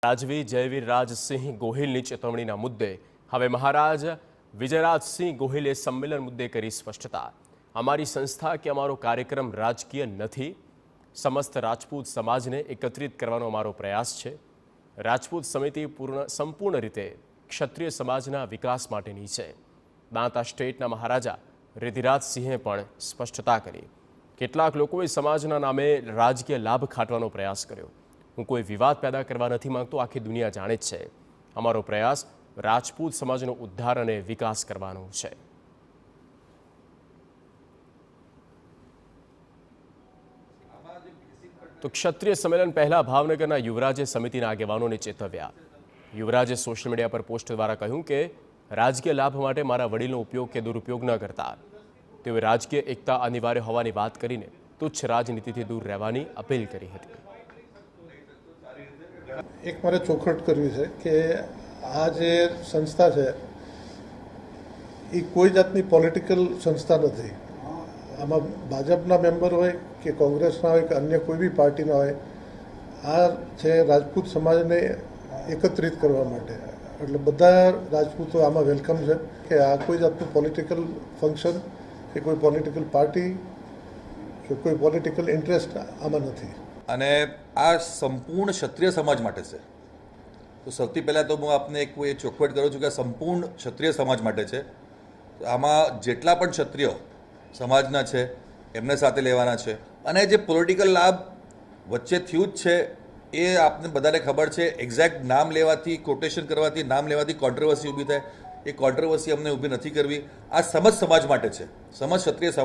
રાજવી જયવીર રાજસિંહ ગોહિલની ચેતવણીના મુદ્દે હવે મહારાજ વિજયરાજસિંહ ગોહિલે સંમેલન મુદ્દે કરી સ્પષ્ટતા। અમારી સંસ્થા કે અમારો કાર્યક્રમ રાજકીય નથી। સમસ્ત રાજપૂત સમાજને એકત્રિત કરવાનો અમારો પ્રયાસ છે। રાજપૂત સમિતિ સંપૂર્ણ રીતે ક્ષત્રિય સમાજના વિકાસ માટેની છે। દાંતા સ્ટેટના મહારાજા રિધિરાજસિંહે પણ સ્પષ્ટતા કરી। કેટલાક લોકોએ સમાજના નામે રાજકીય લાભ ખાટવાનો પ્રયાસ કર્યો। હું કોઈ વિવાદ પેદા કરવા નથી માંગતો, આખી દુનિયા જાણે જ છે। અમારો પ્રયાસ રાજપૂત સમાજનો ઉદ્ધાર અને વિકાસ કરવાનો છે। તો ક્ષત્રિય સંમેલન પહેલા ભાવનગરના યુવરાજે સમિતિના આગેવાનોને ચેતવ્યા। યુવરાજે સોશિયલ મીડિયા પર પોસ્ટ દ્વારા કહ્યું કે રાજકીય લાભ માટે મારા વડીલનો ઉપયોગ કે દુરુપયોગ ન કરતા। તેઓએ રાજકીય એકતા અનિવાર્ય હોવાની વાત કરીને તુચ્છ રાજનીતિથી દૂર રહેવાની અપીલ કરી હતી। એક મારે ચોખવટ કરવી છે કે આ જે સંસ્થા છે એ કોઈ જાતની પોલિટિકલ સંસ્થા નથી। આમાં ભાજપના મેમ્બર હોય કે કોંગ્રેસના હોય કે અન્ય કોઈ બી પાર્ટીના હોય, આ છે રાજપૂત સમાજને એકત્રિત કરવા માટે। એટલે બધા રાજપૂતો આમાં વેલકમ છે કે આ કોઈ જાતનું પોલિટિકલ ફંક્શન કે કોઈ પોલિટિકલ પાર્ટી કે કોઈ પોલિટિકલ ઇન્ટરેસ્ટ આમાં નથી। અને આ સંપૂર્ણ ક્ષત્રિય સમાજ માટે છે। તો સૌથી પહેલાં તો હું આપને એક ચોખવટ કરું છું કે સંપૂર્ણ ક્ષત્રિય સમાજ માટે છે। આમાં જેટલા પણ ક્ષત્રિય સમાજના છે એમને સાથે લેવાના છે। અને જે પોલિટિકલ લાભ વચ્ચે થયું જ છે એ આપને બધાને ખબર છે। એક્ઝેક્ટ નામ લેવાથી, કોટેશન કરવાથી, નામ લેવાથી કોન્ટ્રોવર્સી ઊભી થાય, એ કોન્ટ્રોવર્સી અમને ઊભી નથી કરવી। આ સમજ સમાજ માટે છે, સમજ ક્ષત્રિય સમાજ